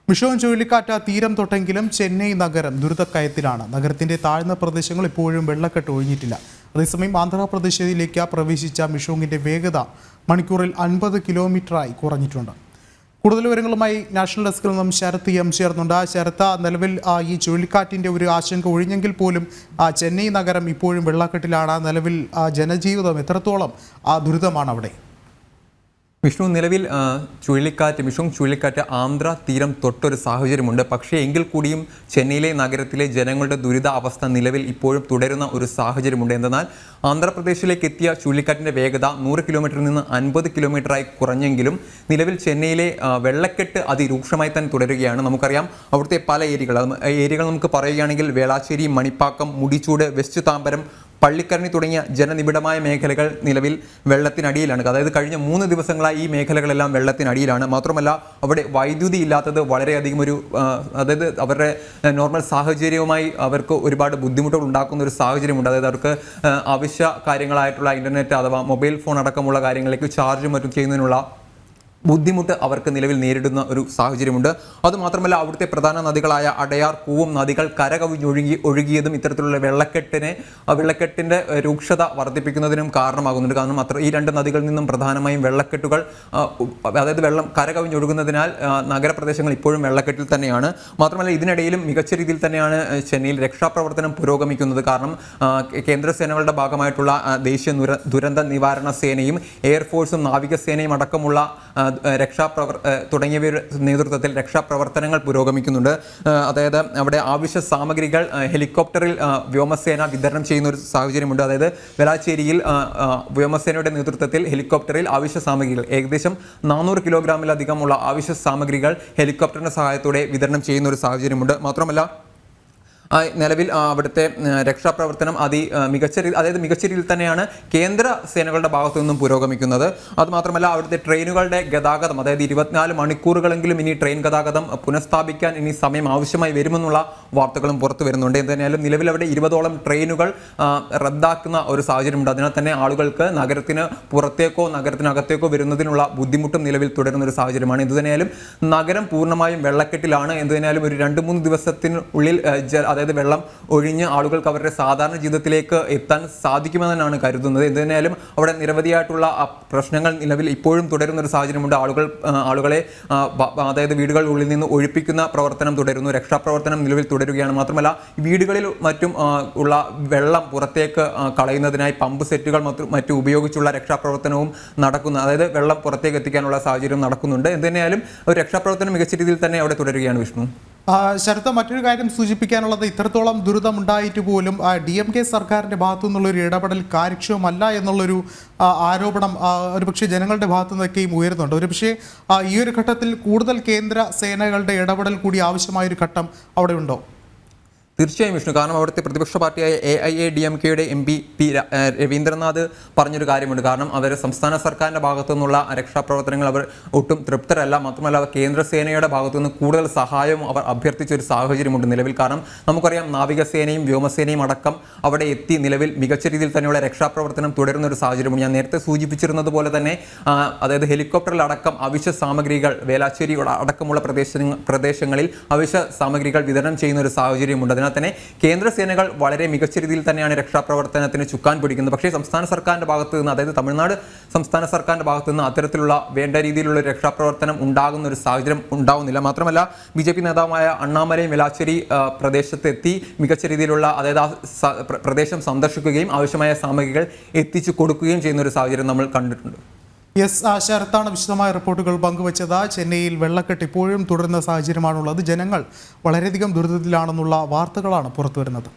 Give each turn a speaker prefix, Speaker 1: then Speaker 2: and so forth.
Speaker 1: മിഷോൻ ചുഴലിക്കാറ്റ് തീരം തൊട്ടെങ്കിലും ചെന്നൈ നഗരം ദുരിതക്കയത്തിലാണ്. നഗരത്തിന്റെ താഴ്ന്ന പ്രദേശങ്ങൾ ഇപ്പോഴും വെള്ളക്കെട്ട് ഒഴിഞ്ഞിട്ടില്ല. അതേസമയം ആന്ധ്രാപ്രദേശിലേക്ക് പ്രവേശിച്ച മിഷോങ്ങിന്റെ വേഗത മണിക്കൂറിൽ 50 കിലോമീറ്ററായി കുറഞ്ഞിട്ടുണ്ട്. കൂടുതൽ വിവരങ്ങളുമായി നാഷണൽ ഡെസ്കിൽ നിന്നും ശരത് എം ചേർന്നുണ്ട്. ശരത്ത്, നിലവിൽ ഈ ചുഴലിക്കാറ്റിന്റെ ഒരു ആശങ്ക ഒഴിഞ്ഞെങ്കിൽ പോലും ചെന്നൈ നഗരം ഇപ്പോഴും വെള്ളക്കെട്ടിലാണ്. നിലവിൽ ജനജീവിതം എത്രത്തോളം ദുരിതമാണ് അവിടെ?
Speaker 2: വിഷ്ണു, നിലവിൽ മിഷോങ് ചുഴലിക്കാറ്റ് ആന്ധ്ര തീരം തൊട്ടൊരു സാഹചര്യമുണ്ട്. പക്ഷേ എങ്കിൽ കൂടിയും ചെന്നൈയിലെ നഗരത്തിലെ ജനങ്ങളുടെ ദുരിത അവസ്ഥ നിലവിൽ ഇപ്പോഴും തുടരുന്ന ഒരു സാഹചര്യമുണ്ട്. എന്നാൽ ആന്ധ്രാപ്രദേശിലേക്ക് എത്തിയ ചുഴലിക്കാറ്റിൻ്റെ വേഗത 100 കിലോമീറ്ററിൽ നിന്ന് 50 കിലോമീറ്ററായി കുറഞ്ഞെങ്കിലും നിലവിൽ ചെന്നൈയിലെ വെള്ളക്കെട്ട് അതിരൂക്ഷമായി തന്നെ തുടരുകയാണ്. നമുക്കറിയാം അവിടുത്തെ പല ഏരിയകൾ നമുക്ക് പറയുകയാണെങ്കിൽ വേളാശ്ശേരി, മണിപ്പാക്കം, മുടിച്ചൂട്, വെസ്റ്റ് താമ്പരം, പള്ളിക്കരണി തുടങ്ങിയ ജനനിബിഡമായ മേഖലകൾ നിലവിൽ വെള്ളത്തിനടിയിലാണ്. അതായത് കഴിഞ്ഞ 3 ദിവസങ്ങളായി ഈ മേഖലകളെല്ലാം വെള്ളത്തിനടിയിലാണ്. മാത്രമല്ല അവിടെ വൈദ്യുതി ഇല്ലാത്തത് വളരെയധികം അതായത് അവരുടെ നോർമൽ സാഹചര്യവുമായി അവർക്ക് ഒരുപാട് ബുദ്ധിമുട്ടുകൾ ഉണ്ടാക്കുന്ന ഒരു സാഹചര്യമുണ്ട്. അതായത് അവർക്ക് ആവശ്യ കാര്യങ്ങളായിട്ടുള്ള ഇൻ്റർനെറ്റ് അഥവാ മൊബൈൽ ഫോൺ അടക്കമുള്ള കാര്യങ്ങളിലേക്ക് ചാർജും മറ്റും ചെയ്യുന്നതിനുള്ള ബുദ്ധിമുട്ട് അവർക്ക് നിലവിൽ നേരിടുന്ന ഒരു സാഹചര്യമുണ്ട്. അതുമാത്രമല്ല അവിടുത്തെ പ്രധാന നദികളായ അടയാർ, കൂവം നദികൾ ഒഴുകിയതും ഇത്തരത്തിലുള്ള വെള്ളക്കെട്ടിൻ്റെ രൂക്ഷത വർദ്ധിപ്പിക്കുന്നതിനും കാരണമാകുന്നുണ്ട്. കാരണം ഈ 2 നദികളിൽ നിന്നും പ്രധാനമായും വെള്ളക്കെട്ടുകൾ, അതായത് വെള്ളം കരകവിഞ്ഞൊഴുകുന്നതിനാൽ നഗരപ്രദേശങ്ങൾ ഇപ്പോഴും വെള്ളക്കെട്ടിൽ തന്നെയാണ്. മാത്രമല്ല ഇതിനിടയിലും മികച്ച രീതിയിൽ തന്നെയാണ് ചെന്നൈയിൽ രക്ഷാപ്രവർത്തനം പുരോഗമിക്കുന്നത്. കാരണം കേന്ദ്രസേനകളുടെ ഭാഗമായിട്ടുള്ള ദേശീയ ദുരന്ത നിവാരണ സേനയും എയർഫോഴ്സും നാവികസേനയും അടക്കമുള്ള തുടങ്ങിയവരുടെ നേതൃത്വത്തിൽ രക്ഷാപ്രവർത്തനങ്ങൾ പുരോഗമിക്കുന്നുണ്ട്. അതായത് അവിടെ ആവശ്യ സാമഗ്രികൾ ഹെലികോപ്റ്ററിൽ വ്യോമസേന വിതരണം ചെയ്യുന്ന ഒരു സാഹചര്യമുണ്ട്. അതായത് വെലാശ്ശേരിയിൽ വ്യോമസേനയുടെ നേതൃത്വത്തിൽ ഹെലികോപ്റ്ററിൽ ആവശ്യ സാമഗ്രികൾ ഏകദേശം 400 കിലോഗ്രാമിലധികമുള്ള ആവശ്യ സാമഗ്രികൾ ഹെലികോപ്റ്ററിന്റെ സഹായത്തോടെ വിതരണം ചെയ്യുന്ന ഒരു സാഹചര്യമുണ്ട്. മാത്രമല്ല നിലവിൽ അവിടുത്തെ രക്ഷാപ്രവർത്തനം മികച്ച രീതിയിൽ തന്നെയാണ് കേന്ദ്ര സേനകളുടെ ഭാഗത്തു നിന്നും പുരോഗമിക്കുന്നത്. അതുമാത്രമല്ല അവിടുത്തെ ട്രെയിനുകളുടെ ഗതാഗതം, അതായത് 24 മണിക്കൂറുകളെങ്കിലും ഇനി ട്രെയിൻ ഗതാഗതം പുനഃസ്ഥാപിക്കാൻ ഇനി സമയം ആവശ്യമായി വരുമെന്നുള്ള വാർത്തകളും പുറത്തു വരുന്നുണ്ട്. എന്തായാലും നിലവിൽ അവിടെ 20ഓളം ട്രെയിനുകൾ റദ്ദാക്കുന്ന ഒരു സാഹചര്യമുണ്ട്. അതിനാൽ തന്നെ ആളുകൾക്ക് നഗരത്തിന് പുറത്തേക്കോ നഗരത്തിനകത്തേക്കോ വരുന്നതിനുള്ള ബുദ്ധിമുട്ടും നിലവിൽ തുടരുന്ന ഒരു സാഹചര്യമാണ്. എന്തുതന്നെയാലും നഗരം പൂർണ്ണമായും വെള്ളക്കെട്ടിലാണ്. എന്തുതന്നെയാലും ഒരു 2-3 ദിവസത്തിനുള്ളിൽ അതായത് വെള്ളം ഒഴിഞ്ഞ് ആളുകൾക്ക് അവരുടെ സാധാരണ ജീവിതത്തിലേക്ക് എത്താൻ സാധിക്കുമെന്നാണ് കരുതുന്നത്. എന്തുതന്നെയാലും അവിടെ നിരവധിയായിട്ടുള്ള പ്രശ്നങ്ങൾ നിലവിൽ ഇപ്പോഴും തുടരുന്ന ഒരു സാഹചര്യമുണ്ട്. ആളുകളെ അതായത് വീടുകളിൽ നിന്ന് ഒഴിപ്പിക്കുന്ന പ്രവർത്തനം തുടരുന്നു. രക്ഷാപ്രവർത്തനം നിലവിൽ തുടരുകയാണ്. മാത്രമല്ല വീടുകളിൽ മറ്റും ഉള്ള വെള്ളം പുറത്തേക്ക് കളയുന്നതിനായി പമ്പ് സെറ്റുകൾ മറ്റും ഉപയോഗിച്ചുള്ള രക്ഷാപ്രവർത്തനവും നടക്കുന്നു. അതായത് വെള്ളം പുറത്തേക്ക് എത്തിക്കാനുള്ള സാഹചര്യം നടക്കുന്നുണ്ട്. എന്തുതന്നെയാലും ഒരു രക്ഷാപ്രവർത്തനം മികച്ച രീതിയിൽ തന്നെ അവിടെ തുടരുകയാണ്. വിഷ്ണു,
Speaker 1: ശരത്ത്, മറ്റൊരു കാര്യം സൂചിപ്പിക്കാനുള്ളത്, ഇത്രത്തോളം ദുരിതമുണ്ടായിട്ട് പോലും DMK സർക്കാരിൻ്റെ ഭാഗത്തു നിന്നുള്ളൊരു ഇടപെടൽ കാര്യക്ഷമമല്ല എന്നുള്ളൊരു ആരോപണം ഒരുപക്ഷെ ജനങ്ങളുടെ ഭാഗത്തു നിന്നൊക്കെയും ഉയരുന്നുണ്ട്. ഒരുപക്ഷെ ഈ ഒരു ഘട്ടത്തിൽ കൂടുതൽ കേന്ദ്ര സേനകളുടെ ഇടപെടൽ കൂടി ആവശ്യമായൊരു ഘട്ടം അവിടെ ഉണ്ടോ?
Speaker 2: തീർച്ചയായും വിഷ്ണു, കാരണം അവിടുത്തെ പ്രതിപക്ഷ പാർട്ടിയായ AIADMKയുടെ MP രവീന്ദ്രനാഥ് പറഞ്ഞൊരു കാര്യമുണ്ട്. കാരണം അവർ സംസ്ഥാന സർക്കാരിൻ്റെ ഭാഗത്തു നിന്നുള്ള രക്ഷാപ്രവർത്തനങ്ങൾ അവർ ഒട്ടും തൃപ്തരല്ല. മാത്രമല്ല കേന്ദ്ര സേനയുടെ ഭാഗത്തു നിന്ന് കൂടുതൽ സഹായവും അവർ അഭ്യർത്ഥിച്ചൊരു സാഹചര്യമുണ്ട് നിലവിൽ. കാരണം നമുക്കറിയാം നാവികസേനയും വ്യോമസേനയും അടക്കം അവിടെ എത്തി നിലവിൽ മികച്ച രീതിയിൽ തന്നെയുള്ള രക്ഷാപ്രവർത്തനം തുടരുന്ന ഒരു സാഹചര്യമുണ്ട്. ഞാൻ നേരത്തെ സൂചിപ്പിച്ചിരുന്നത് പോലെ തന്നെ അതായത് ഹെലികോപ്റ്ററിലടക്കം അവശ്യ സാമഗ്രികൾ വേലാശ്ശേരി അടക്കമുള്ള പ്രദേശങ്ങളിൽ അവശ്യ സാമഗ്രികൾ വിതരണം ചെയ്യുന്ന ഒരു സാഹചര്യമുണ്ട്. അതിനാൽ തന്നെ കേന്ദ്ര സേനകൾ വളരെ മികച്ച രീതിയിൽ തന്നെയാണ് രക്ഷാപ്രവർത്തനത്തിന് ചുക്കാൻ പിടിക്കുന്നത്. പക്ഷേ സംസ്ഥാന സർക്കാരിൻ്റെ ഭാഗത്ത് നിന്ന്, അതായത് തമിഴ്നാട് സംസ്ഥാന സർക്കാരിൻ്റെ ഭാഗത്ത് നിന്ന് അത്തരത്തിലുള്ള വേണ്ട രീതിയിലുള്ള രക്ഷാപ്രവർത്തനം ഉണ്ടാകുന്ന ഒരു സാഹചര്യം ഉണ്ടാകുന്നില്ല. മാത്രമല്ല BJP നേതാവായ അണ്ണാമലയും വെലാശ്ശേരി പ്രദേശത്തെത്തി മികച്ച രീതിയിലുള്ള, അതായത് ആ പ്രദേശം സന്ദർശിക്കുകയും ആവശ്യമായ സാമഗ്രികൾ എത്തിച്ചു കൊടുക്കുകയും ചെയ്യുന്ന ഒരു സാഹചര്യം നമ്മൾ കണ്ടിട്ടുണ്ട്.
Speaker 1: ശരത്താണ് വിശദമായ റിപ്പോർട്ടുകൾ പങ്കുവച്ചത്. ചെന്നൈയിൽ വെള്ളക്കെട്ട് ഇപ്പോഴും തുടരുന്ന സാഹചര്യമാണുള്ളത്. ജനങ്ങൾ വളരെയധികം ദുരിതത്തിലാണെന്നുള്ള വാർത്തകളാണ് പുറത്തുവരുന്നത്.